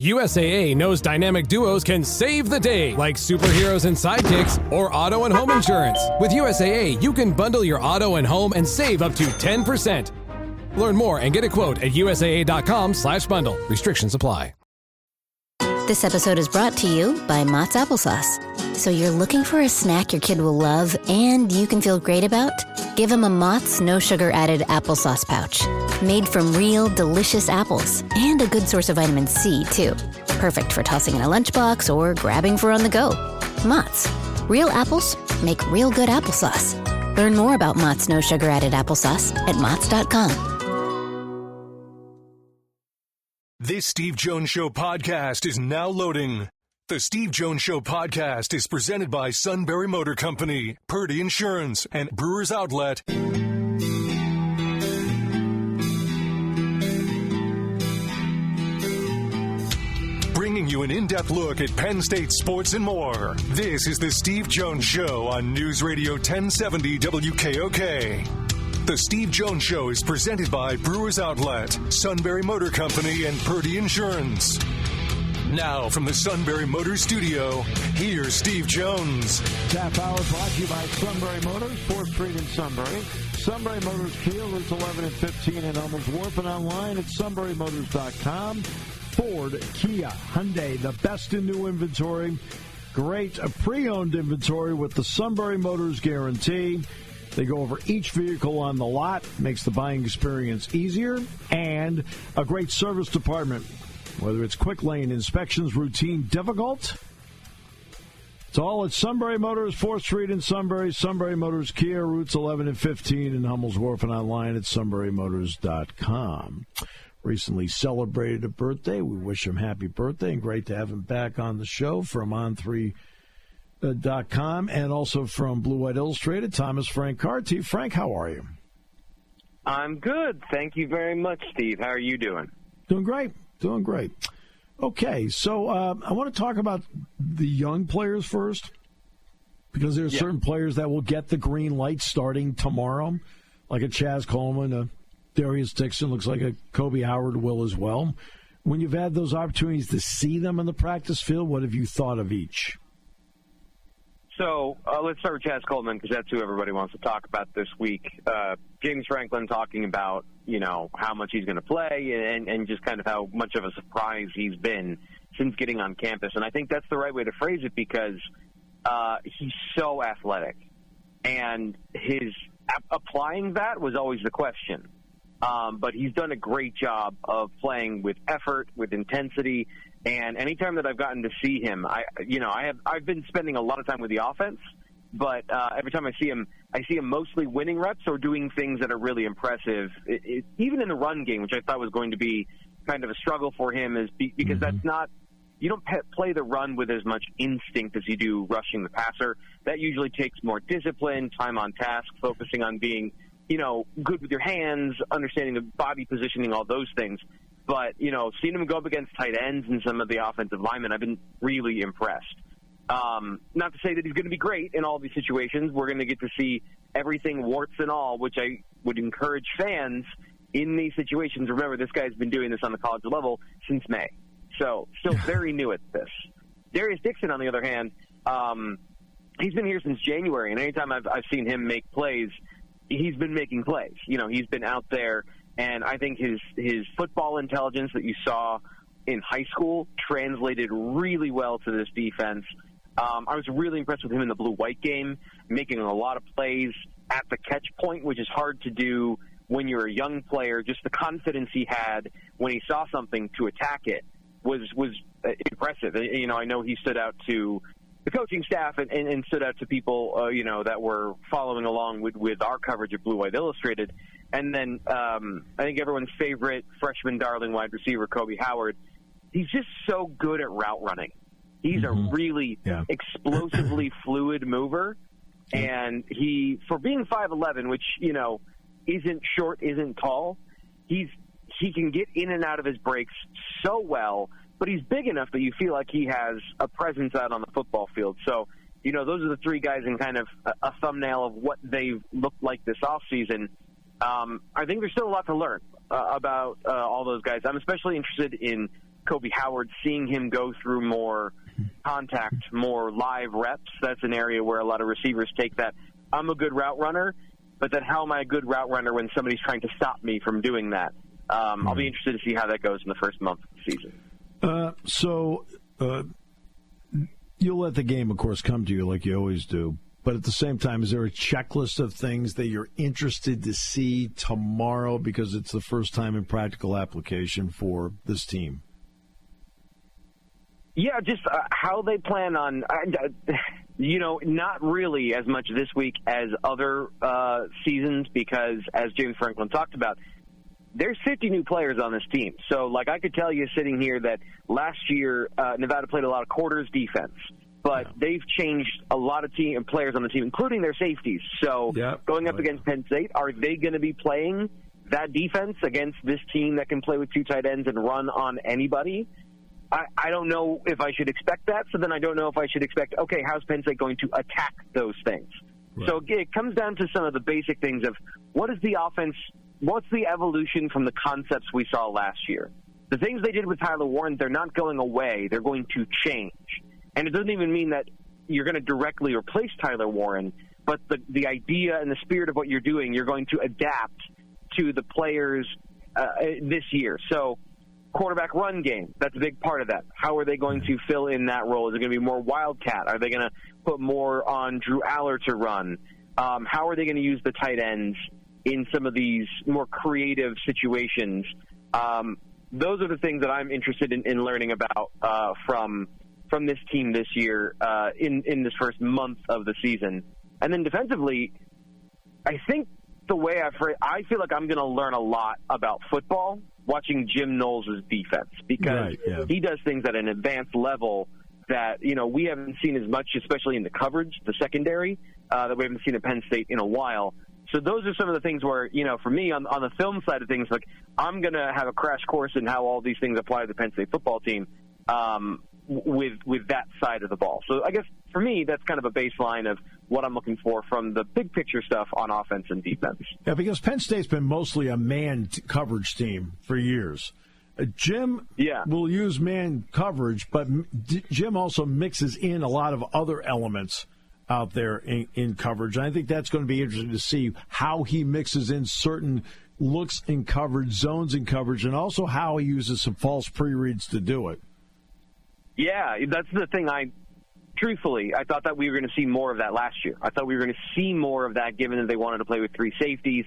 USAA knows dynamic duos can save the day, like superheroes and sidekicks or auto and home insurance. With USAA, you can bundle your auto and home and save up to 10%. Learn more and get a quote at USAA.com/bundle. Restrictions apply. This episode is brought to you by Mott's Applesauce. So you're looking for a snack your kid will love and you can feel great about? Give him a Mott's no sugar added applesauce pouch. Made from real, delicious apples and a good source of vitamin C, too. Perfect for tossing in a lunchbox or grabbing for on the go. Mott's. Real apples make real good applesauce. Learn more about Mott's no sugar added applesauce at Motts.com. This Steve Jones Show podcast is now loading. The Steve Jones Show podcast is presented by Sunbury Motor Company, Purdy Insurance, and Brewers Outlet. Bringing you an in-depth look at Penn State sports and more. This is the Steve Jones Show on News Radio 1070 WKOK. The Steve Jones Show is presented by Brewers Outlet, Sunbury Motor Company, and Purdy Insurance. Now, from the Sunbury Motors studio, here's Steve Jones. Half hour brought to you by Sunbury Motors, 4th Street in Sunbury. Sunbury Motors Kia, routes 11 and 15 in Elmer's Wharf, and online at sunburymotors.com. Ford, Kia, Hyundai, the best in new inventory. Great pre-owned inventory with the Sunbury Motors guarantee. They go over each vehicle on the lot, makes the buying experience easier, and a great service department. Whether it's quick lane inspections, routine, difficult, it's all at Sunbury Motors, 4th Street in Sunbury. Sunbury Motors Kia, routes 11 and 15 in Hummel's Wharf, and online at sunburymotors.com. Recently celebrated a birthday. We wish him happy birthday, and great to have him back on the show from On3.com and also from Blue White Illustrated. Thomas Frank Carr. Frank, how are you? I'm good. Thank you very much, Steve. How are you doing? Doing great. Doing great. Okay, so I want to talk about the young players first, because there are certain players that will get the green light starting tomorrow, like a Chaz Coleman, a Darius Dixon, looks like a Kobe Howard will as well. When you've had those opportunities to see them in the practice field, what have you thought of each? So let's start with Chaz Coleman, because that's who everybody wants to talk about this week. James Franklin talking about, how much he's going to play and just kind of how much of a surprise he's been since getting on campus. And I think that's the right way to phrase it, because he's so athletic. And his applying that was always the question. But he's done a great job of playing with effort, with intensity. And anytime that I've gotten to see him, I've been spending a lot of time with the offense, but every time I see him mostly winning reps or doing things that are really impressive. Even in the run game, which I thought was going to be kind of a struggle for him, is because that's not, you don't play the run with as much instinct as you do rushing the passer. That usually takes more discipline, time on task, focusing on being, good with your hands, understanding the body positioning, all those things. But, seeing him go up against tight ends and some of the offensive linemen, I've been really impressed. Not to say that he's going to be great in all these situations. We're going to get to see everything, warts and all, which I would encourage fans in these situations. Remember, this guy's been doing this on the college level since May. So still very new at this. Darius Dixon, on the other hand, he's been here since January, and anytime I've seen him make plays, he's been making plays. He's been out there. And I think his football intelligence that you saw in high school translated really well to this defense. I was really impressed with him in the blue-white game, making a lot of plays at the catch point, which is hard to do when you're a young player. Just the confidence he had when he saw something to attack it was impressive. I know he stood out to the coaching staff and stood out to people, that were following along with our coverage of Blue White Illustrated. And then I think everyone's favorite freshman darling wide receiver, Kobe Howard, he's just so good at route running. He's a really explosively fluid mover. And he, for being 5'11", which, isn't short, isn't tall, he can get in and out of his breaks so well, but he's big enough that you feel like he has a presence out on the football field. So, those are the three guys in kind of a thumbnail of what they've looked like this offseason. I think there's still a lot to learn about all those guys. I'm especially interested in Kobe Howard, seeing him go through more contact, more live reps. That's an area where a lot of receivers take that. I'm a good route runner, but then how am I a good route runner when somebody's trying to stop me from doing that? I'll be interested to see how that goes in the first month of the season. So you'll let the game, of course, come to you like you always do. But at the same time, is there a checklist of things that you're interested to see tomorrow because it's the first time in practical application for this team? Yeah, just how they plan on, not really as much this week as other seasons because, as James Franklin talked about, there's 50 new players on this team. So, I could tell you sitting here that last year Nevada played a lot of quarters defense. But they've changed a lot of players on the team, including their safeties. So going up against Penn State, are they going to be playing that defense against this team that can play with two tight ends and run on anybody? I don't know if I should expect that. So then I don't know if I should expect, okay, how's Penn State going to attack those things? Right. So it comes down to some of the basic things of what is the offense, what's the evolution from the concepts we saw last year? The things they did with Tyler Warren, they're not going away. They're going to change. And it doesn't even mean that you're going to directly replace Tyler Warren, but the idea and the spirit of what you're doing, you're going to adapt to the players this year. So quarterback run game, that's a big part of that. How are they going to fill in that role? Is it going to be more wildcat? Are they going to put more on Drew Aller to run? How are they going to use the tight ends in some of these more creative situations? Those are the things that I'm interested in learning about from this team this year in this first month of the season. And then defensively, I think the way I feel like I'm going to learn a lot about football watching Jim Knowles' defense because he does things at an advanced level that, we haven't seen as much, especially in the coverage, the secondary, that we haven't seen at Penn State in a while. So those are some of the things where, for me on the film side of things, I'm going to have a crash course in how all these things apply to the Penn State football team. With that side of the ball. So I guess for me, that's kind of a baseline of what I'm looking for from the big picture stuff on offense and defense. Yeah, because Penn State's been mostly a man coverage team for years. Jim will use man coverage, but Jim also mixes in a lot of other elements out there in coverage. And I think that's going to be interesting to see how he mixes in certain looks in coverage, zones in coverage, and also how he uses some false pre-reads to do it. Yeah, that's the thing. I thought that we were going to see more of that last year. I thought we were going to see more of that given that they wanted to play with three safeties.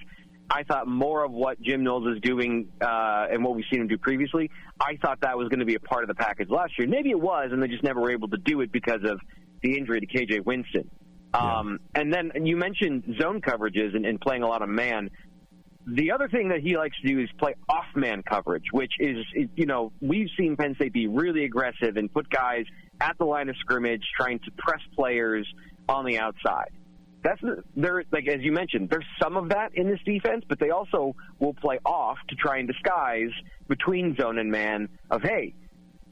I thought more of what Jim Knowles is doing and what we've seen him do previously, I thought that was going to be a part of the package last year. Maybe it was, and they just never were able to do it because of the injury to KJ Winston. And then you mentioned zone coverages and playing a lot of man. The other thing that he likes to do is play off-man coverage, which is, we've seen Penn State be really aggressive and put guys at the line of scrimmage trying to press players on the outside. As you mentioned, there's some of that in this defense, but they also will play off to try and disguise between zone and man of, hey,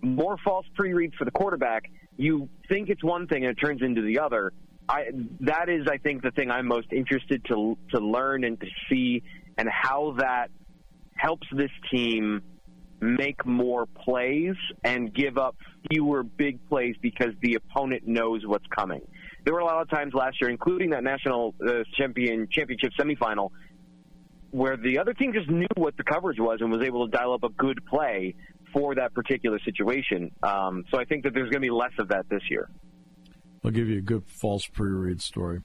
more false pre-reads for the quarterback. You think it's one thing and it turns into the other. That is, I think, the thing I'm most interested to learn and to see, and how that helps this team make more plays and give up fewer big plays because the opponent knows what's coming. There were a lot of times last year, including that national championship semifinal, where the other team just knew what the coverage was and was able to dial up a good play for that particular situation. So I think that there's going to be less of that this year. I'll give you a good false pre-read story.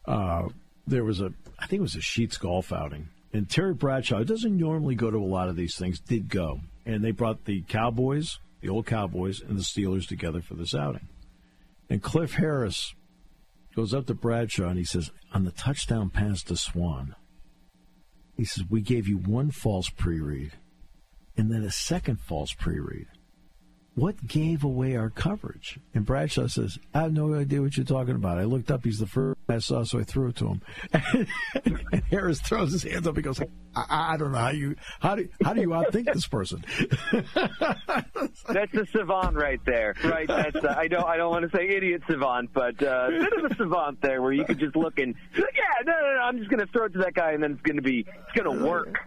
There was I think it was a Sheets golf outing, and Terry Bradshaw doesn't normally go to a lot of these things, did go, and they brought the Cowboys, the old Cowboys, and the Steelers together for this outing. And Cliff Harris goes up to Bradshaw and he says, on the touchdown pass to Swan, he says, we gave you one false pre-read and then a second false pre-read. What gave away our coverage? And Bradshaw says, I have no idea what you're talking about. I looked up. He's the first I saw, so I threw it to him. And Harris throws his hands up. He goes, I don't know how do you outthink this person? That's a savant right there, right? That's I don't want to say idiot savant, but a bit of a savant there where you could just look and no, I'm just going to throw it to that guy, and then it's going to work.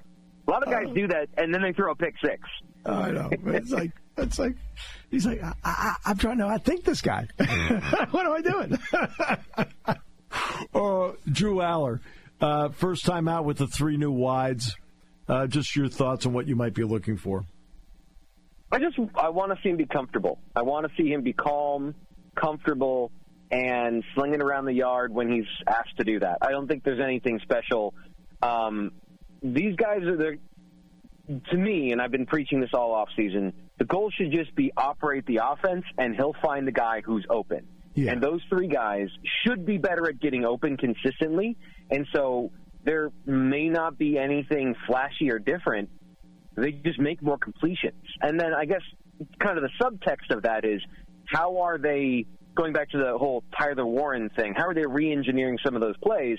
A lot of guys do that, and then they throw a pick six. I know. It's like he's like, I'm trying to outthink this guy. What am I doing? Drew Aller, first time out with the 3 new wides. Just your thoughts on what you might be looking for. I want to see him be comfortable. I want to see him be calm, comfortable, and slinging around the yard when he's asked to do that. I don't think there's anything special. These guys are to me, and I've been preaching this all off season, the goal should just be operate the offense, and he'll find the guy who's open. Yeah. And those 3 guys should be better at getting open consistently. And so there may not be anything flashy or different. They just make more completions. And then I guess kind of the subtext of that is, how are they, going back to the whole Tyler Warren thing, how are they re-engineering some of those plays?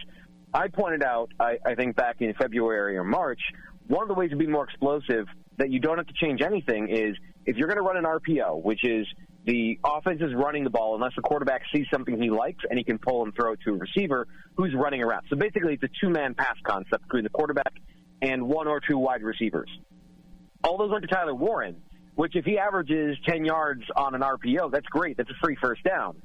I pointed out, I think back in February or March, one of the ways to be more explosive that you don't have to change anything is if you're going to run an RPO, which is the offense is running the ball unless the quarterback sees something he likes and he can pull and throw it to a receiver who's running around. So basically it's a 2-man pass concept between the quarterback and 1 or 2 wide receivers. All those went to Tyler Warren, which if he averages 10 yards on an RPO, that's great. That's a free first down.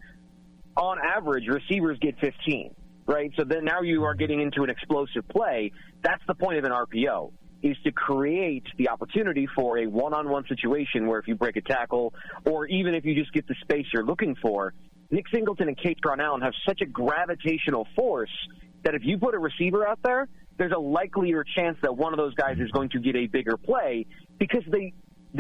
On average, receivers get 15, right? So then now you are getting into an explosive play. That's the point of an RPO, is to create the opportunity for a one-on-one situation where if you break a tackle or even if you just get the space you're looking for, Nick Singleton and Catron Allen have such a gravitational force that if you put a receiver out there, there's a likelier chance that one of those guys is going to get a bigger play because they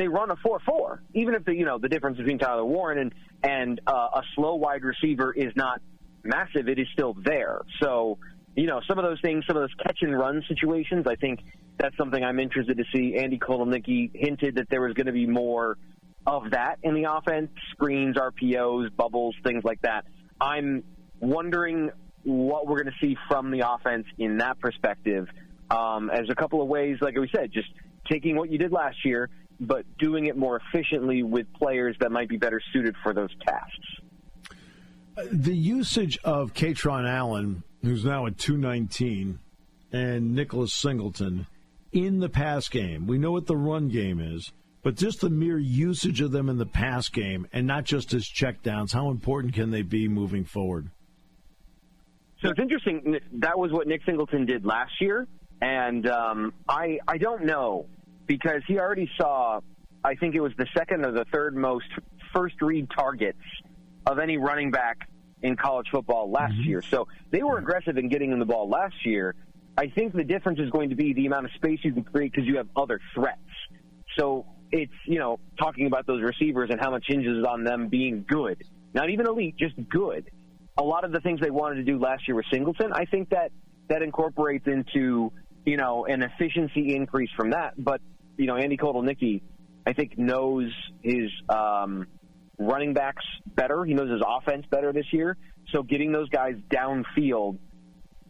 run a 4-4. Even if the difference between Tyler Warren and a slow wide receiver is not massive, it is still there. So, some of those things, some of those catch and run situations, I think that's something I'm interested to see. Andy Kotelnicki hinted that there was going to be more of that in the offense, screens, RPOs, bubbles, things like that. I'm wondering what we're going to see from the offense in that perspective as a couple of ways, like we said, just taking what you did last year, but doing it more efficiently with players that might be better suited for those tasks. The usage of Catron Allen, who's now at 219, and Nicholas Singleton in the pass game, we know what the run game is, but just the mere usage of them in the pass game and not just as checkdowns, how important can they be moving forward? So it's interesting. That was what Nick Singleton did last year, and I don't know because he already saw, I think it was the second or the third most first-read targets of any running back in college football last year. So they were aggressive in getting him the ball last year. I think the difference is going to be the amount of space you can create because you have other threats. So it's, talking about those receivers and how much hinges on them being good. Not even elite, just good. A lot of the things they wanted to do last year with Singleton, I think that incorporates into, an efficiency increase from that. But, Andy Kotelnicki, I think, knows his running backs better. He knows his offense better this year. So getting those guys downfield,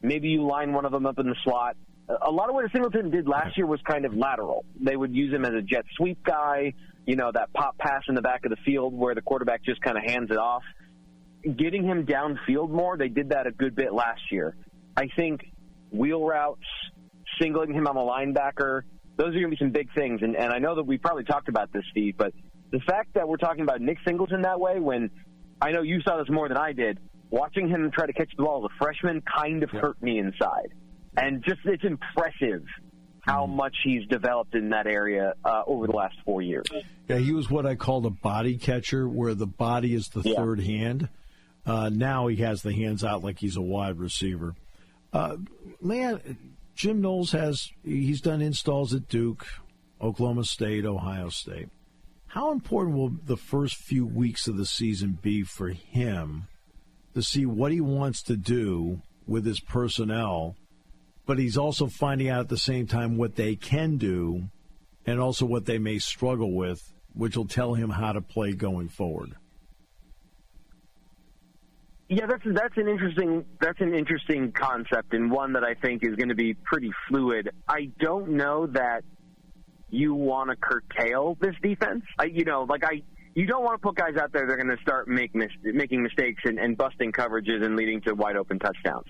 maybe you line one of them up in the slot. A lot of what Singleton did last year was kind of lateral. They would use him as a jet sweep guy, that pop pass in the back of the field where the quarterback just kind of hands it off. Getting him downfield more, they did that a good bit last year. I think wheel routes, singling him on the linebacker, those are going to be some big things. And I know that we probably talked about this, Steve, but the fact that we're talking about Nick Singleton that way, when I know you saw this more than I did, watching him try to catch the ball as a freshman kind of hurt me inside. And just it's impressive how much he's developed in that area over the last 4 years. Yeah, he was what I called a body catcher, where the body is the third hand. Now he has the hands out like he's a wide receiver. Jim Knowles he's done installs at Duke, Oklahoma State, Ohio State. How important will the first few weeks of the season be for him to see what he wants to do with his personnel, but he's also finding out at the same time what they can do and also what they may struggle with, which will tell him how to play going forward? Yeah, that's an interesting concept, and one that I think is going to be pretty fluid. I don't know that you want to curtail this defense. You don't want to put guys out there that are going to start making mistakes and busting coverages and leading to wide open touchdowns.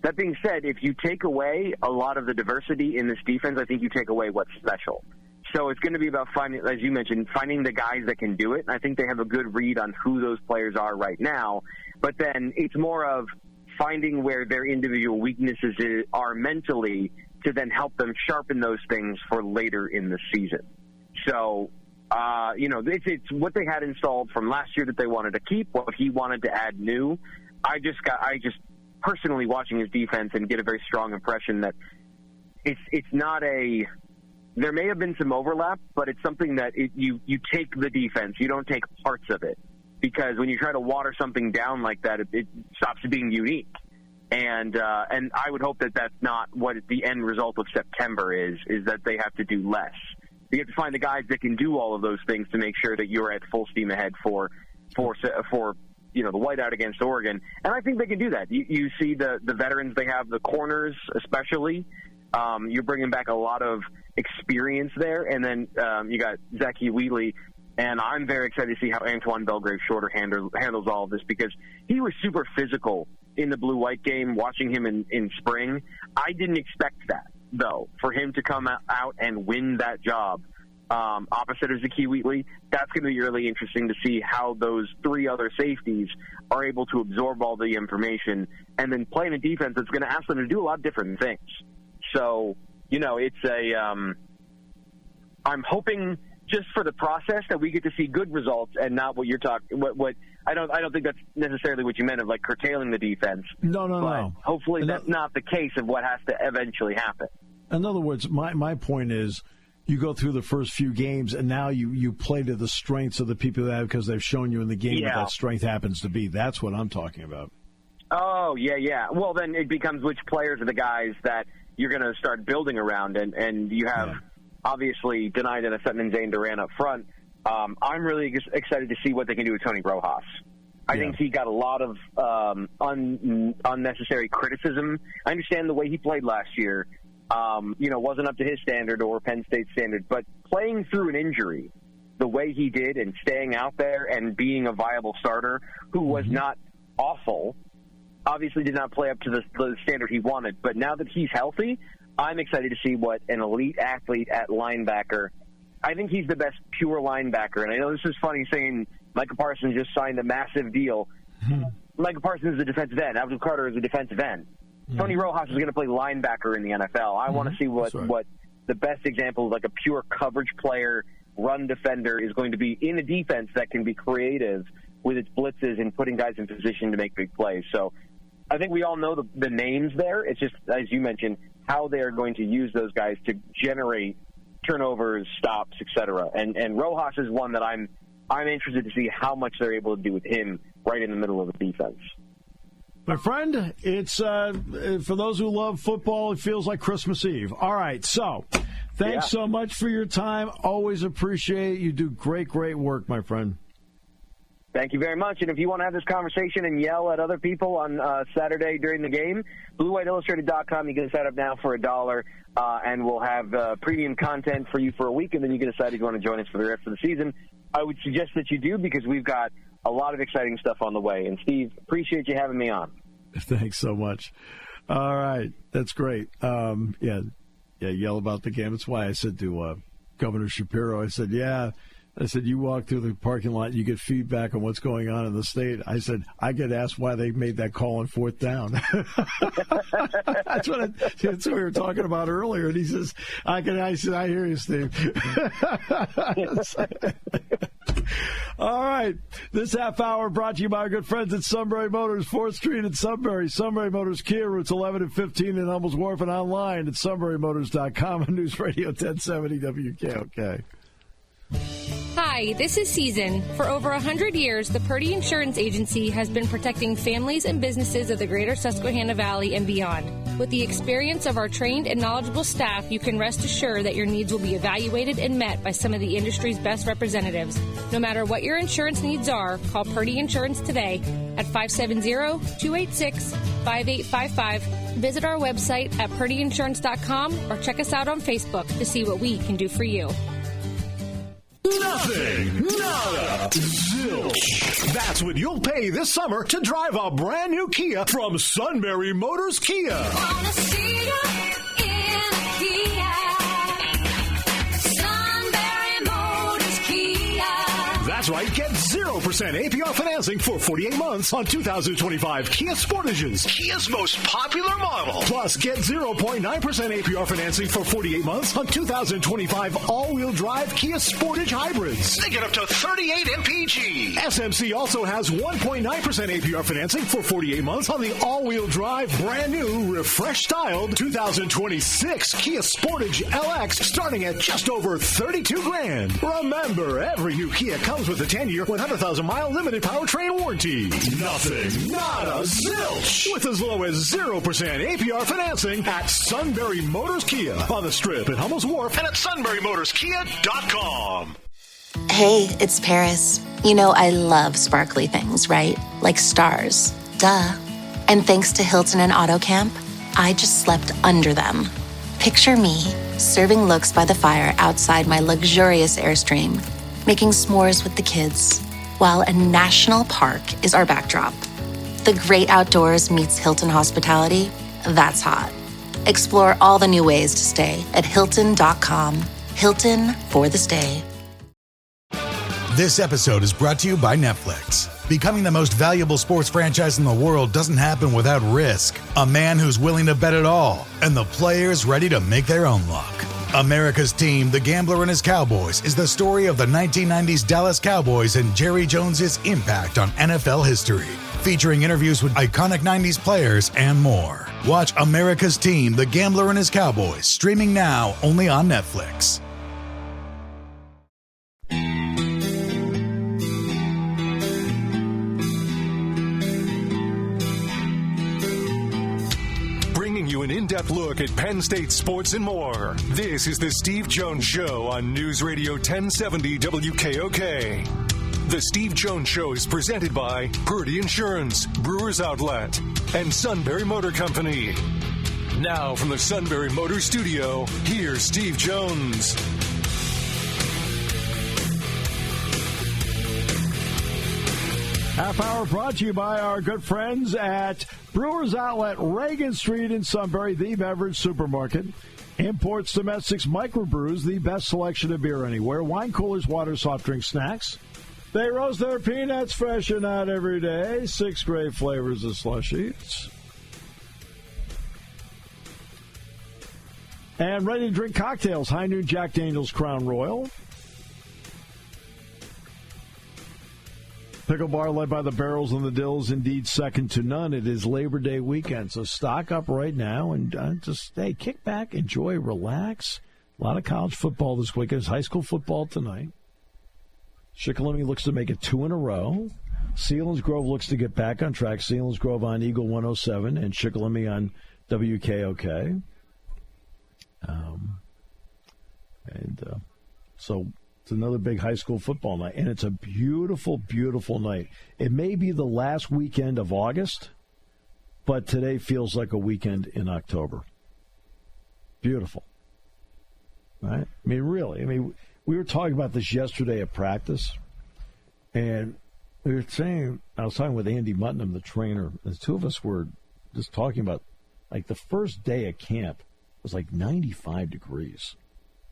That being said, if you take away a lot of the diversity in this defense, I think you take away what's special. So it's going to be about finding, as you mentioned, finding the guys that can do it. And I think they have a good read on who those players are right now. But then it's more of finding where their individual weaknesses are mentally to then help them sharpen those things for later in the season. So, it's what they had installed from last year that they wanted to keep, what he wanted to add new. I just personally watching his defense and get a very strong impression that it's not a – there may have been some overlap, but it's something that you take the defense. You don't take parts of it, because when you try to water something down like that, it stops being unique. And I would hope that that's not what the end result of September is that they have to do less. You have to find the guys that can do all of those things to make sure that you're at full steam ahead for the whiteout against Oregon. And I think they can do that. You see the veterans they have, the corners especially. You're bringing back a lot of experience there. And then you got Zachy Wheatley. And I'm very excited to see how Antoine Belgrave-Shorter handles all of this, because he was super physical in the blue-white game, watching him in spring. I didn't expect that, though, for him to come out and win that job opposite of Zachy Wheatley. That's going to be really interesting to see how those three other safeties are able to absorb all the information and then play in a defense that's going to ask them to do a lot of different things. So, it's I'm hoping just for the process that we get to see good results and not what you're talking. What I don't think that's necessarily what you meant of like curtailing the defense. No. Hopefully that's not the case of what has to eventually happen. In other words, my point is, you go through the first few games and now you play to the strengths of the people that have, because they've shown you in the game what that strength happens to be. That's what I'm talking about. Oh yeah. Well, then it becomes which players are the guys that you're going to start building around, and you have. Yeah. Obviously, denied and Sutton and Zane Duran up front. I'm really excited to see what they can do with Tony Rojas. I think he got a lot of unnecessary criticism. I understand the way he played last year, wasn't up to his standard or Penn State's standard. But playing through an injury the way he did and staying out there and being a viable starter who was not awful, obviously did not play up to the standard he wanted. But now that he's healthy, I'm excited to see what an elite athlete at linebacker. I think he's the best pure linebacker. And I know this is funny saying Micah Parsons just signed a massive deal. Micah Parsons is a defensive end. Abdul Carter is a defensive end. Tony Rojas is going to play linebacker in the NFL. I want to see what the best example of like a pure coverage player, run defender is going to be in a defense that can be creative with its blitzes and putting guys in position to make big plays. So I think we all know the names there. It's just, as you mentioned, how they are going to use those guys to generate turnovers, stops, etc. And Rojas is one that I'm interested to see how much they're able to do with him right in the middle of the defense. My friend, it's for those who love football, it feels like Christmas Eve. All right, so thanks so much for your time. Always appreciate it. You do great work, my friend. Thank you very much. And if you want to have this conversation and yell at other people on Saturday during the game, BlueWhiteIllustrated.com. You can sign up now for $1, and we'll have premium content for you for a week, and then you can decide if you want to join us for the rest of the season. I would suggest that you do, because we've got a lot of exciting stuff on the way. And, Steve, appreciate you having me on. Thanks so much. All right. That's great. Yell about the game. That's why I said to Governor Shapiro, I said, you walk through the parking lot, you get feedback on what's going on in the state. I said, I get asked why they made that call on 4th down. That's what we were talking about earlier. And he says, I said, I hear you, Steve. All right. This half hour brought to you by our good friends at Sunbury Motors, 4th Street in Sunbury. Sunbury Motors Kia, routes 11 and 15 in Hummels Wharf, and online at sunburymotors.com and News Radio 1070 WKOK. Hi, this is Season. For over 100 years, the Purdy Insurance Agency has been protecting families and businesses of the greater Susquehanna Valley and beyond. With the experience of our trained and knowledgeable staff, you can rest assured that your needs will be evaluated and met by some of the industry's best representatives. No matter what your insurance needs are, call Purdy Insurance today at 570-286-5855. Visit our website at purdyinsurance.com or check us out on Facebook to see what we can do for you. Nothing, nada, zilch. That's what you'll pay this summer to drive a brand new Kia from Sunbury Motors Kia. Wanna see you in a Kia. That's right. Get 0% APR financing for 48 months on 2025 Kia Sportages, Kia's most popular model. Plus, get 0.9% APR financing for 48 months on 2025 all-wheel drive Kia Sportage hybrids. They get up to 38 mpg. SMC also has 1.9% APR financing for 48 months on the all-wheel drive, brand new, refresh-styled 2026 Kia Sportage LX, starting at just over $32,000. Remember, every new Kia comes with a 10-year, 100,000-mile limited powertrain warranty. Nothing, nada, zilch, with as low as 0% APR financing at Sunbury Motors Kia on the Strip at Hummel's Wharf and at sunburymotorskia.com. Hey, it's Paris. You know I love sparkly things, right? Like stars. Duh. And thanks to Hilton and Auto Camp, I just slept under them. Picture me, serving looks by the fire outside my luxurious Airstream, making s'mores with the kids, while a national park is our backdrop. The great outdoors meets Hilton hospitality. That's hot. Explore all the new ways to stay at Hilton.com. Hilton for the stay. This episode is brought to you by Netflix. Becoming the most valuable sports franchise in the world doesn't happen without risk. A man who's willing to bet it all, and the players ready to make their own luck. America's Team, The Gambler and His Cowboys, is the story of the 1990s Dallas Cowboys and Jerry Jones's impact on NFL history. Featuring interviews with iconic 90s players and more. Watch America's Team, The Gambler and His Cowboys, streaming now only on Netflix. You an in-depth look at Penn State sports and more. This is the Steve Jones Show on News Radio 1070 WKOK. The Steve Jones Show is presented by Purdy Insurance, Brewers Outlet, and Sunbury Motor Company. Now from the Sunbury Motor Studio, here's Steve Jones. Half hour brought to you by our good friends at Brewers Outlet, Reagan Street in Sunbury, the beverage supermarket. Imports, domestics, microbrews, the best selection of beer anywhere. Wine coolers, water, soft drink, snacks. They roast their peanuts fresh and out every day. 6 great flavors of slushies. And ready to drink cocktails. High Noon Jack Daniel's Crown Royal. Pickle Bar, led by the Barrels and the Dills, indeed second to none. It is Labor Day weekend, so stock up right now and just kick back, enjoy, relax. A lot of college football this weekend. It's high school football tonight. Shikellamy looks to make it 2 in a row. Selinsgrove looks to get back on track. Selinsgrove on Eagle 107 and Shikellamy on WKOK. So it's another big high school football night, and it's a beautiful, beautiful night. It may be the last weekend of August, but today feels like a weekend in October. Beautiful. Right? I mean, really. I mean, we were talking about this yesterday at practice, and we were saying, I was talking with Andy Mutnam, the trainer, and the two of us were just talking about, like, the first day of camp was like 95 degrees.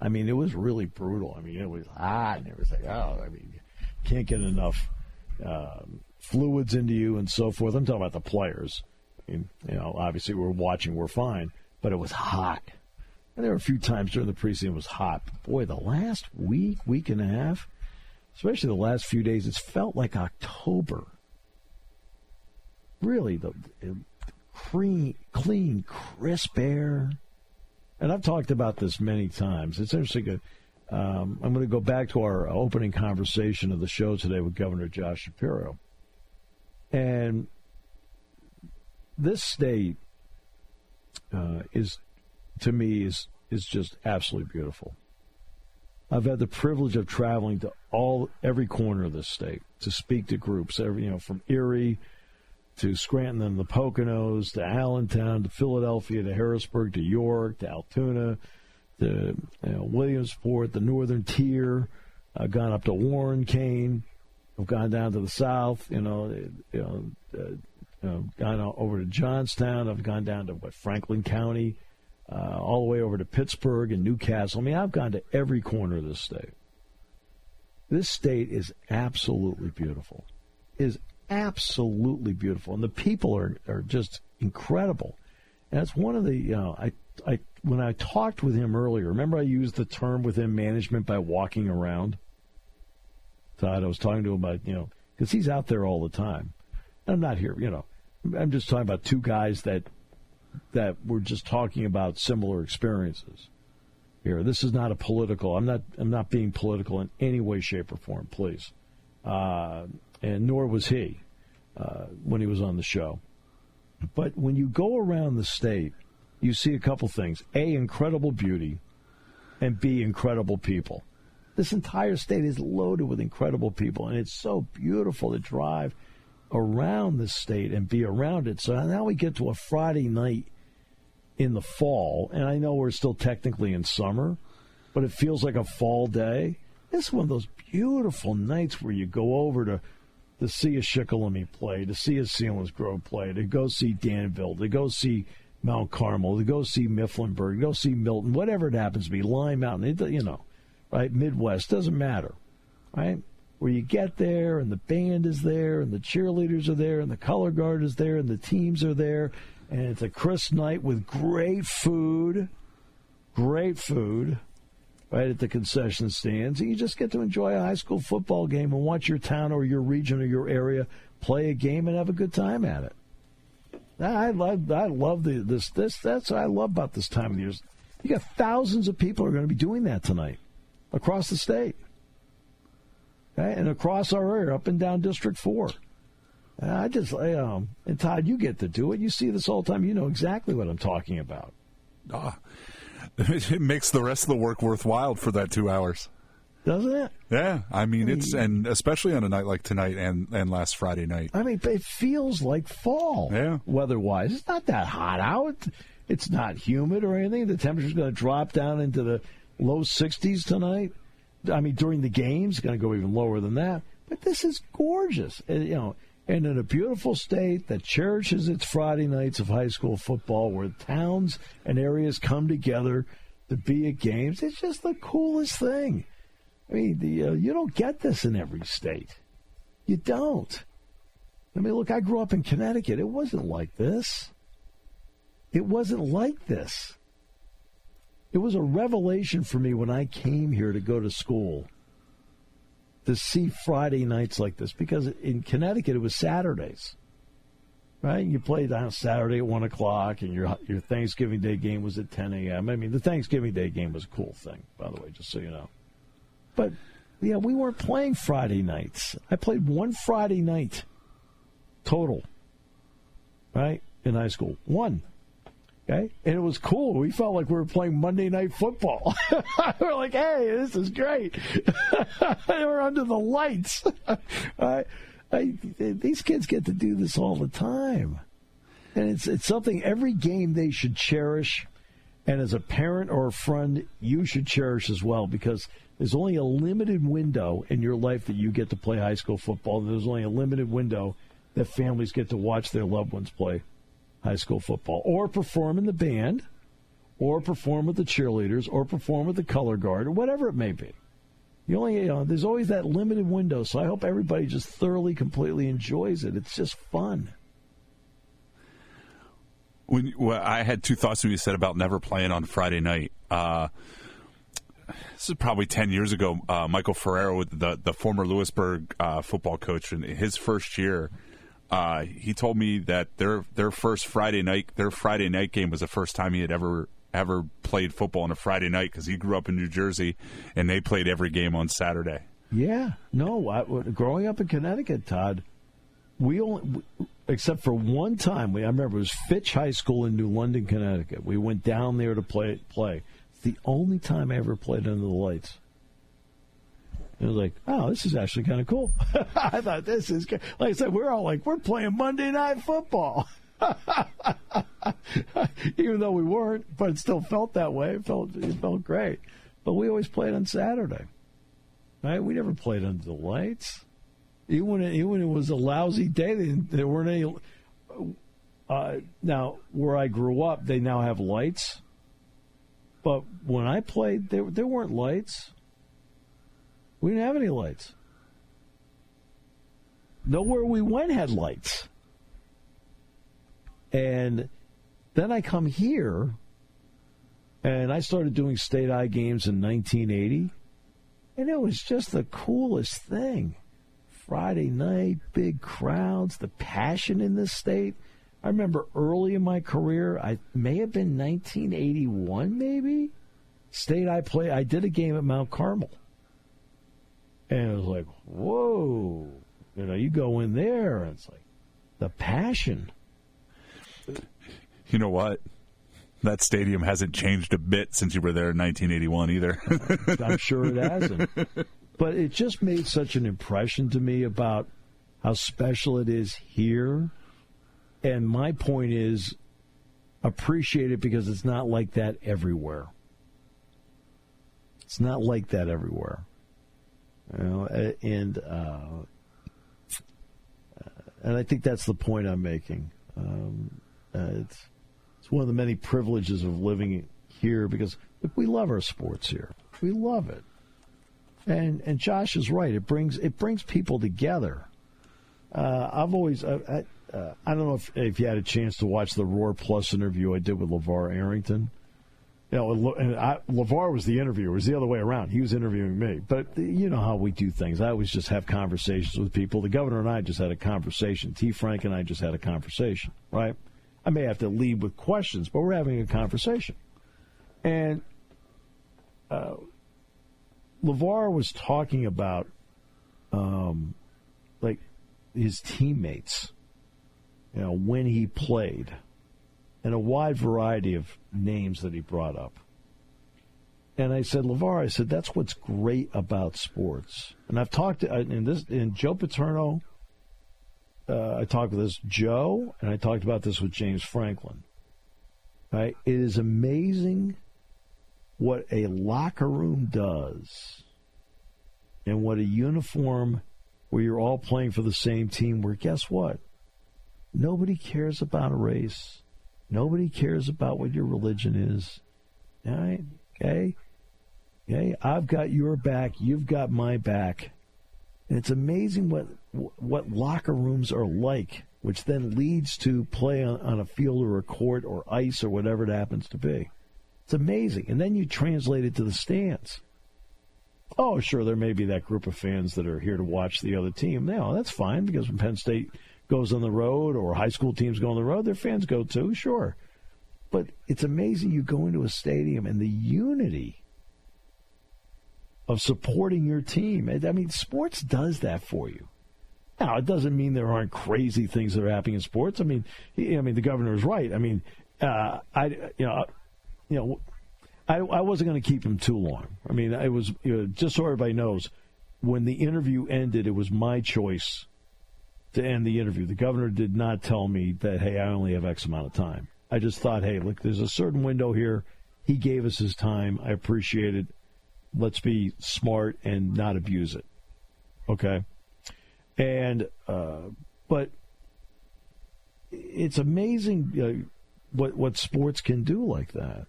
I mean, it was really brutal. I mean, it was hot, and it was like, can't get enough fluids into you and so forth. I'm talking about the players. I mean, obviously we're watching, we're fine, but it was hot. And there were a few times during the preseason it was hot. But boy, the last week and a half, especially the last few days, it's felt like October. Really, the clean, crisp air. And I've talked about this many times. It's interesting. I'm going to go back to our opening conversation of the show today with Governor Josh Shapiro. And this state is just absolutely beautiful. I've had the privilege of traveling to every corner of this state to speak to groups, from Erie to Scranton and the Poconos, to Allentown, to Philadelphia, to Harrisburg, to York, to Altoona, to Williamsport, the Northern Tier. I've gone up to Warren, Kane. I've gone down to the south. Gone over to Johnstown. I've gone down to Franklin County, all the way over to Pittsburgh and Newcastle. I mean, I've gone to every corner of this state. This state is absolutely beautiful. Is absolutely beautiful, and the people are just incredible. And that's one of the I when I talked with him earlier. Remember, I used the term with him, management by walking around. Todd, I was talking to him about because he's out there all the time. I'm not here, I'm just talking about two guys that were just talking about similar experiences. Here, this is not a political. I'm not being political in any way, shape, or form, please. And nor was he when he was on the show. But when you go around the state, you see a couple things: A, incredible beauty, and B, incredible people. This entire state is loaded with incredible people, and it's so beautiful to drive around the state and be around it. So now we get to a Friday night in the fall, and I know we're still technically in summer, but it feels like a fall day. This is one of those beautiful nights where you go over to see a Shikellamy play, to see a Selinsgrove play, to go see Danville, to go see Mount Carmel, to go see Mifflinburg, to go see Milton, whatever it happens to be, Lime Mountain, right? Midwest, doesn't matter, right? Where you get there and the band is there and the cheerleaders are there and the color guard is there and the teams are there. And it's a crisp night with great food, right at the concession stands. And you just get to enjoy a high school football game and watch your town or your region or your area play a game and have a good time at it. I love this. That's what I love about this time of the year. You got thousands of people who are going to be doing that tonight across the state, okay? And across our area, up and down District 4. And Todd, you get to do it. You see this all the time. You know exactly what I'm talking about. It makes the rest of the work worthwhile for that 2 hours. Doesn't it? Yeah. I mean, and especially on a night like tonight and last Friday night. I mean, it feels like fall. Yeah. Weather-wise. It's not that hot out. It's not humid or anything. The temperature's going to drop down into the low 60s tonight. I mean, during the games, it's going to go even lower than that. But this is gorgeous. And in a beautiful state that cherishes its Friday nights of high school football, where towns and areas come together to be at games, it's just the coolest thing. I mean, you don't get this in every state. You don't. I mean, look, I grew up in Connecticut. It wasn't like this. It wasn't like this. It was a revelation for me when I came here to go to school to see Friday nights like this, because in Connecticut it was Saturdays, right? You played on Saturday at 1 o'clock, and your Thanksgiving Day game was at 10 a.m. I mean, the Thanksgiving Day game was a cool thing, by the way, just so you know. But, yeah, we weren't playing Friday nights. I played one Friday night total, right, in high school. One. Okay, and it was cool. We felt like we were playing Monday Night Football. We were like, "Hey, this is great." They were under the lights. These kids get to do this all the time, and it's something every game they should cherish. And as a parent or a friend, you should cherish as well, because there's only a limited window in your life that you get to play high school football. And there's only a limited window that families get to watch their loved ones play high school football, or perform in the band, or perform with the cheerleaders, or perform with the color guard, or whatever it may be. There's always that limited window, so I hope everybody just thoroughly, completely enjoys it. It's just fun. I had two thoughts when you said about never playing on Friday night. This is probably 10 years ago. Michael Ferrero, the former Lewisburg football coach, in his first year, he told me that their Friday night game was the first time he had ever played football on a Friday night, because he grew up in New Jersey and they played every game on Saturday. Yeah, no, growing up in Connecticut, Todd, we only, except for one time, I remember it was Fitch High School in New London, Connecticut. We went down there to play. It's the only time I ever played under the lights. It was like, oh, this is actually kind of cool. I thought, this is good. Like I said, we're all like, we're playing Monday Night Football. Even though we weren't, but it still felt that way. It felt great. But we always played on Saturday, right? We never played under the lights. Even when it was a lousy day, there weren't any. Now, where I grew up, they now have lights. But when I played, there weren't lights. We didn't have any lights. Nowhere we went had lights. And then I come here, and I started doing State I games in 1980, and it was just the coolest thing. Friday night, big crowds, the passion in this state. I remember early in my career, I may have been 1981 maybe, State I did a game at Mount Carmel. And it was like, whoa, you go in there, and it's like the passion. You know what? That stadium hasn't changed a bit since you were there in 1981 either. I'm sure it hasn't. But it just made such an impression to me about how special it is here. And my point is, appreciate it because it's not like that everywhere. It's not like that everywhere. And I think that's the point I'm making. It's one of the many privileges of living here because look, we love our sports here. We love it. And Josh is right. It brings people together. I've always I don't know if you had a chance to watch the Roar Plus interview I did with LeVar Arrington. LeVar was the interviewer. It was the other way around. He was interviewing me. But you know how we do things. I always just have conversations with people. The governor and I just had a conversation. T. Frank and I just had a conversation, right? I may have to lead with questions, but we're having a conversation. And LeVar was talking about like his teammates, when he played, and a wide variety of names that he brought up. And I said, LeVar, that's what's great about sports. And I've talked to in Joe Paterno. I talked with this Joe, and I talked about this with James Franklin. Right? It is amazing what a locker room does and what a uniform where you're all playing for the same team where, guess what? Nobody cares about a race. Nobody cares about what your religion is. All right? Okay? I've got your back. You've got my back. And it's amazing what locker rooms are like, which then leads to play on a field or a court or ice or whatever it happens to be. It's amazing. And then you translate it to the stands. Oh, sure, there may be that group of fans that are here to watch the other team. No, that's fine, because when Penn State goes on the road or high school teams go on the road, their fans go too, sure. But it's amazing you go into a stadium and the unity of supporting your team. I mean, sports does that for you. Now, it doesn't mean there aren't crazy things that are happening in sports. I mean, the governor is right. I mean, I wasn't going to keep him too long. I mean, it was just so everybody knows, when the interview ended, it was my choice to end the interview. The governor did not tell me that, hey, I only have X amount of time. I just thought, hey, look, there's a certain window here. He gave us his time. I appreciate it. Let's be smart and not abuse it. Okay? And, but it's amazing what sports can do like that.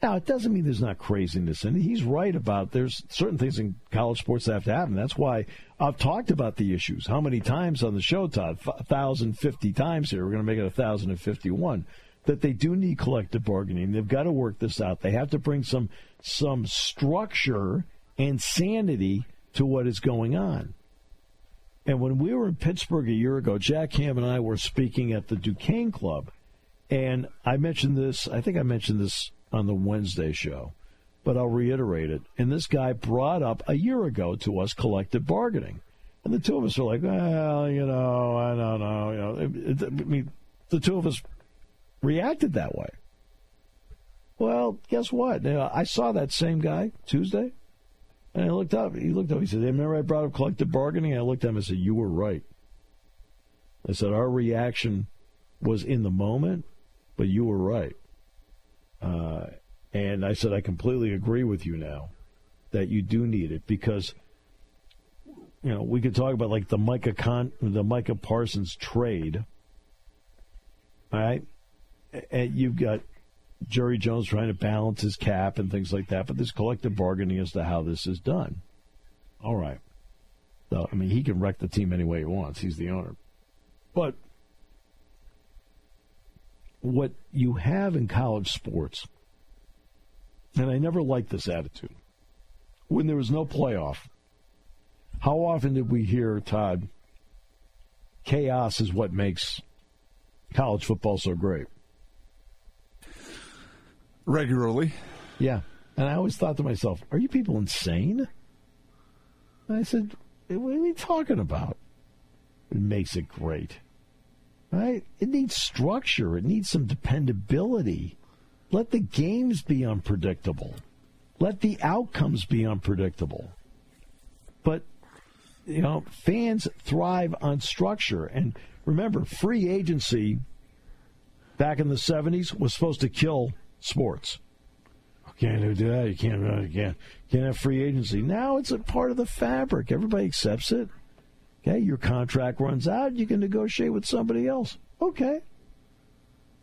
Now, it doesn't mean there's not craziness in it. He's right about there's certain things in college sports that have to happen. That's why I've talked about the issues. How many times on the show, Todd? 1,050 times here. We're going to make it 1,051. That they do need collective bargaining. They've got to work this out. They have to bring some structure and sanity to what is going on. And when we were in Pittsburgh a year ago, Jack Ham and I were speaking at the Duquesne Club. And I mentioned this, I think I mentioned this on the Wednesday show, but I'll reiterate it. And this guy brought up a year ago to us collective bargaining. And the two of us are like, well, I don't know. I mean, the two of us reacted that way. Well, guess what? I saw that same guy Tuesday, and I looked up. He looked up. He said, hey, remember I brought up collective bargaining? And I looked at him and said, you were right. I said, our reaction was in the moment, but you were right. And I said, I completely agree with you now that you do need it because, we could talk about like the Micah Parsons trade. All right. And you've got Jerry Jones trying to balance his cap and things like that, but there's collective bargaining as to how this is done. All right. So, I mean, he can wreck the team any way he wants. He's the owner. But what you have in college sports, and I never liked this attitude, when there was no playoff, how often did we hear, Todd, chaos is what makes college football so great? Regularly. Yeah. And I always thought to myself, are you people insane? And I said, what are we talking about? It makes it great. Right? It needs structure. It needs some dependability. Let the games be unpredictable. Let the outcomes be unpredictable. But, you know, fans thrive on structure. And remember, free agency back in the 70s was supposed to kill sports. Can't do that. You can't have free agency. Now it's a part of the fabric. Everybody accepts it. Okay, your contract runs out. You can negotiate with somebody else. Okay.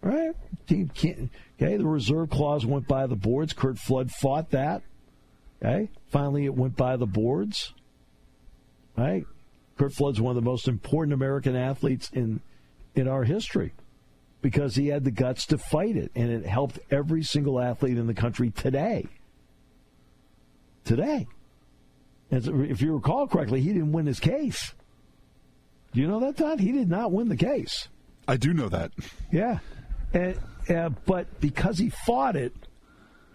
All right. Team can't. Okay, the reserve clause went by the boards. Curt Flood fought that. Okay. Finally, it went by the boards. Right. Curt Flood's one of the most important American athletes in our history, because he had the guts to fight it, and it helped every single athlete in the country today. Today. And if you recall correctly, he didn't win his case. Do you know that, Todd? He did not win the case. I do know that. Yeah. But because he fought it,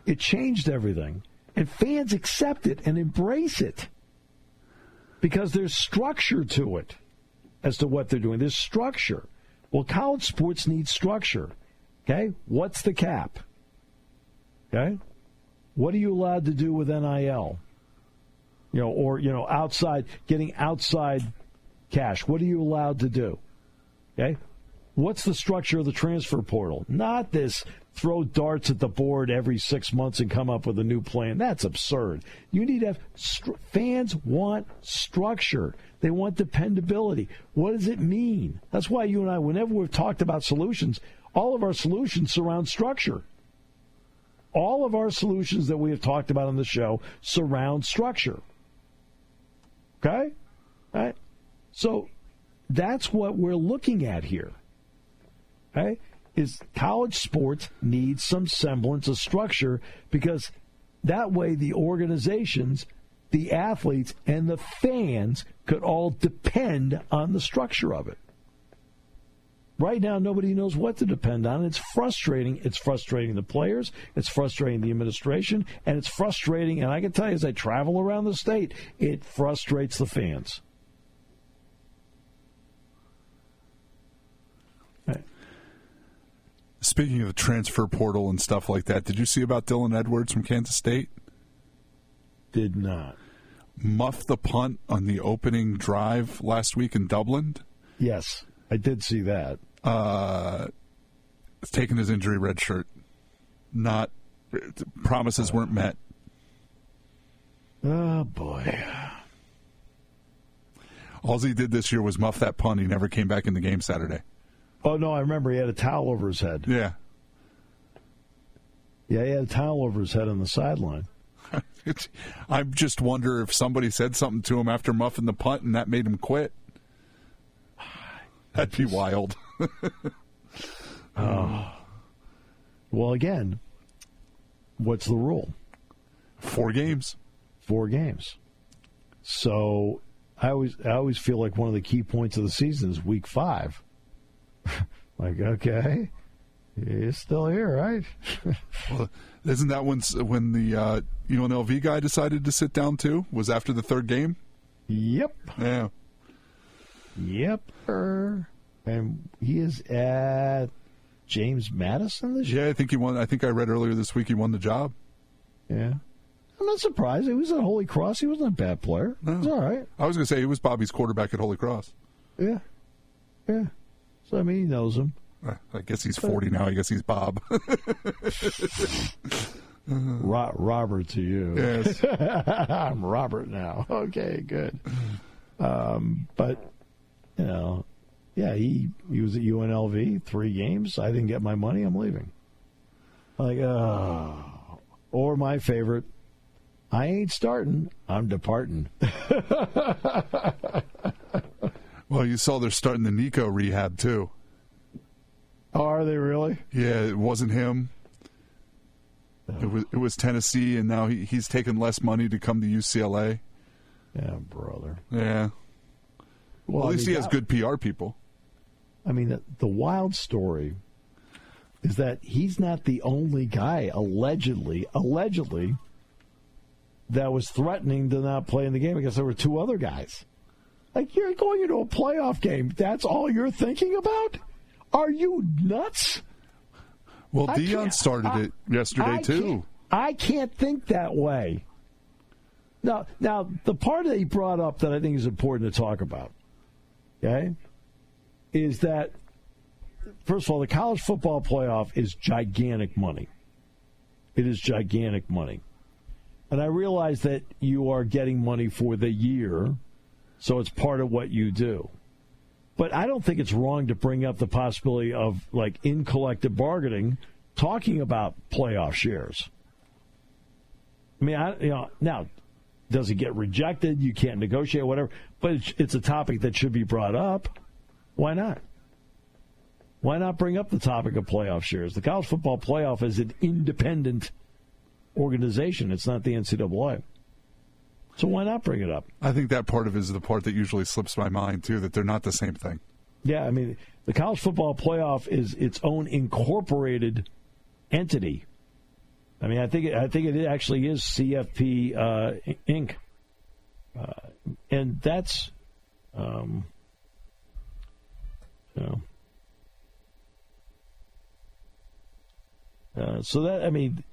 it changed everything. And fans accept it and embrace it because there's structure to it as to what they're doing. There's structure. Well, college sports need structure. Okay? What's the cap? Okay? What are you allowed to do with NIL? Outside, getting outside cash. What are you allowed to do? Okay? What's the structure of the transfer portal? Not this throw darts at the board every 6 months and come up with a new plan. That's absurd. You need to have fans want structure. They want dependability. What does it mean? That's why you and I, whenever we've talked about solutions, all of our solutions surround structure. All of our solutions that we have talked about on the show surround structure. Okay? All right? So that's what we're looking at here. Okay? Is college sports needs some semblance of structure, because that way the organizations, the athletes, and the fans could all depend on the structure of it. Right now, nobody knows what to depend on. It's frustrating. It's frustrating the players. It's frustrating the administration. And it's frustrating, and I can tell you as I travel around the state, it frustrates the fans. Speaking of the transfer portal and stuff like that, did you see about Dylan Edwards from Kansas State? Did not. Muffed the punt on the opening drive last week in Dublin? Yes, I did see that. Taking his injury red shirt. Promises weren't met. Oh, boy. All he did this year was muff that punt. He never came back in the game Saturday. Oh, no, I remember he had a towel over his head. Yeah. Yeah, he had a towel over his head on the sideline. I just wonder if somebody said something to him after muffing the punt and that made him quit. That'd be wild. Well, again, what's the rule? 4 games. 4 games. So I always feel like one of the key points of the season is week 5. Like, okay, he's still here, right? Well, isn't that when the UNLV guy decided to sit down too? Was after the 3rd game? Yep. Yeah. Yep. And he is at James Madison this year? Yeah, I think he won. I think I read earlier this week he won the job. Yeah. I'm not surprised. He was at Holy Cross. He wasn't a bad player. No. He's all right. I was going to say he was Bobby's quarterback at Holy Cross. Yeah. Yeah. So, I mean, he knows him. I guess he's 40 now. I guess he's Bob. Robert to you. Yes. I'm Robert now. Okay, good. But, yeah, he was at UNLV 3 games. I didn't get my money. I'm leaving. Like, or my favorite, I ain't starting. I'm departing. Well, you saw they're starting the Nico rehab, too. Oh, are they really? Yeah, it wasn't him. It was Tennessee, and now he's taking less money to come to UCLA. Yeah, brother. Yeah. Well, at least he has good PR people. I mean, the wild story is that he's not the only guy, allegedly, that was threatening to not play in the game because there were two other guys. Like, you're going into a playoff game. That's all you're thinking about? Are you nuts? Well, Deion started it yesterday, too. I can't think that way. Now, the part that he brought up that I think is important to talk about, okay, is that, first of all, the college football playoff is gigantic money. It is gigantic money. And I realize that you are getting money for the year, so it's part of what you do. But I don't think it's wrong to bring up the possibility of, like, in collective bargaining, talking about playoff shares. I mean, now, does it get rejected? You can't negotiate, whatever. But it's a topic that should be brought up. Why not? Why not bring up the topic of playoff shares? The college football playoff is an independent organization. It's not the NCAA. So why not bring it up? I think that part of it is the part that usually slips my mind, too, that they're not the same thing. Yeah, I mean, the college football playoff is its own incorporated entity. I mean, I think it actually is CFP Inc. And that's, so that, I mean,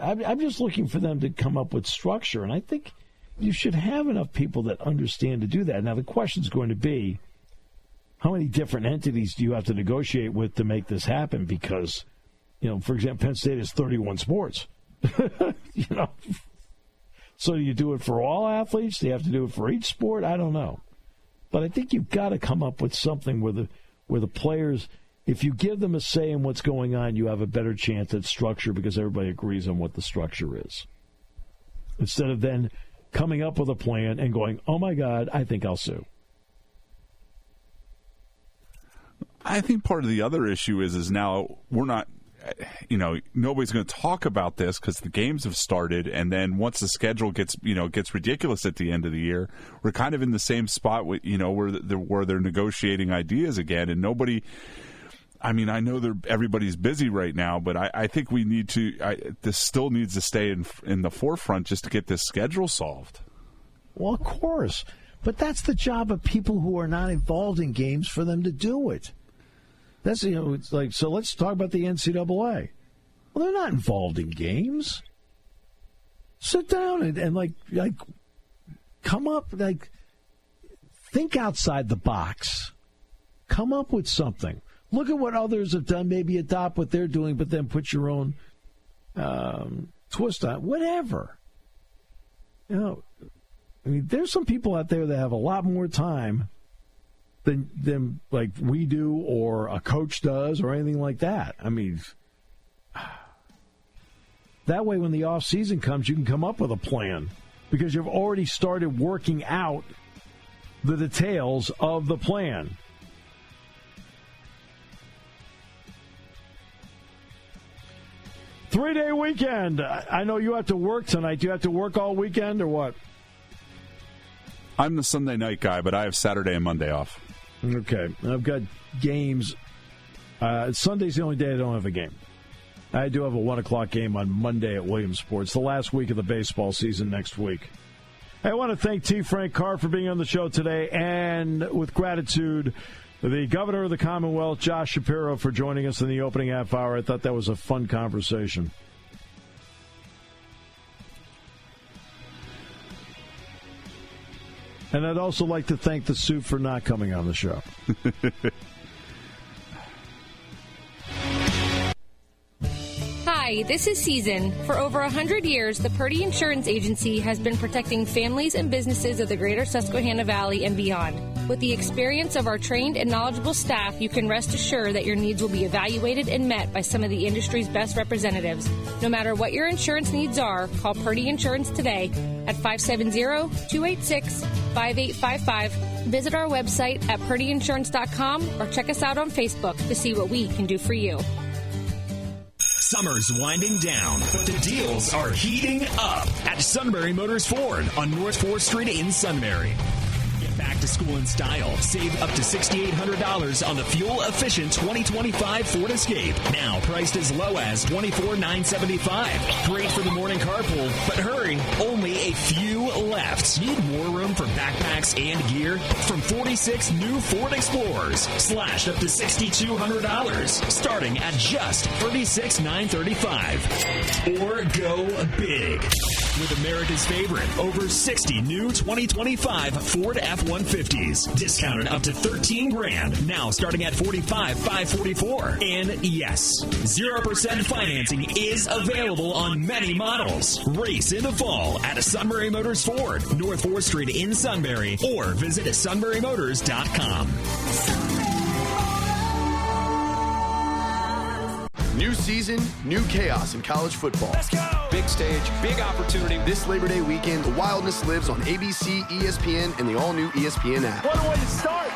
I'm just looking for them to come up with structure, and I think you should have enough people that understand to do that. Now, the question is going to be, how many different entities do you have to negotiate with to make this happen? Because, for example, Penn State has 31 sports. So do you do it for all athletes? Do you have to do it for each sport? I don't know. But I think you've got to come up with something where the players, if you give them a say in what's going on, you have a better chance at structure because everybody agrees on what the structure is. Instead of then coming up with a plan and going, oh, my God, I think I'll sue. I think part of the other issue is now we're not, nobody's going to talk about this because the games have started, and then once the schedule gets ridiculous at the end of the year, we're kind of in the same spot with, where they're negotiating ideas again, and nobody. I mean, I know everybody's busy right now, but I think we need to. This still needs to stay in the forefront just to get this schedule solved. Well, of course, but that's the job of people who are not involved in games for them to do it. That's it's like, so let's talk about the NCAA. Well, they're not involved in games. Sit down and like come up, think outside the box. Come up with something. Look at what others have done. Maybe adopt what they're doing, but then put your own twist on it. Whatever. I mean, there's some people out there that have a lot more time than like we do or a coach does or anything like that. I mean, that way when the off season comes, you can come up with a plan because you've already started working out the details of the plan. Three-day weekend. I know you have to work tonight. Do you have to work all weekend or what? I'm the Sunday night guy, but I have Saturday and Monday off. Okay. I've got games. Sunday's the only day I don't have a game. I do have a 1 o'clock game on Monday at Williamsport. It's the last week of the baseball season next week. I want to thank T. Frank Carr for being on the show today, and with gratitude, the Governor of the Commonwealth, Josh Shapiro, for joining us in the opening half hour. I thought that was a fun conversation. And I'd also like to thank the Sioux for not coming on the show. Hi, this is Season. For over 100 years, the Purdy Insurance Agency has been protecting families and businesses of the greater Susquehanna Valley and beyond. With the experience of our trained and knowledgeable staff, you can rest assured that your needs will be evaluated and met by some of the industry's best representatives. No matter what your insurance needs are, call Purdy Insurance today at 570-286-5855. Visit our website at purdyinsurance.com or check us out on Facebook to see what we can do for you. Summer's winding down, but the deals are heating up at Sunbury Motors Ford on North 4th Street in Sunbury. Get back to school in style. Save up to $6,800 on the fuel-efficient 2025 Ford Escape. Now priced as low as $24,975. Great for the morning carpool, but hurry, only a few left. Need more room for backpacks and gear? From 46 new Ford Explorers, slashed up to $6,200, starting at just $36,935. Or go big with America's favorite, over 60 new 2025 Ford F-150s, discounted up to $13,000, now starting at $45,544. And yes, 0% financing is available on many models. Race in the fall at a Sunbury Motors Ford, North 4th Street in Sunbury, or visit sunburymotors.com. New season, new chaos in college football. Let's go! Big stage, big opportunity. This Labor Day weekend, the wildness lives on ABC, ESPN, and the all-new ESPN app. What a way to start!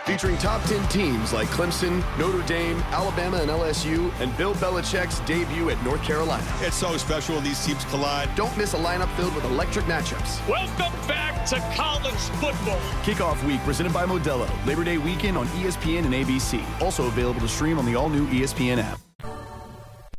Featuring top 10 teams like Clemson, Notre Dame, Alabama, and LSU, and Bill Belichick's debut at North Carolina. It's so special when these teams collide. Don't miss a lineup filled with electric matchups. Welcome back to college football. Kickoff week presented by Modelo. Labor Day weekend on ESPN and ABC. Also available to stream on the all-new ESPN app.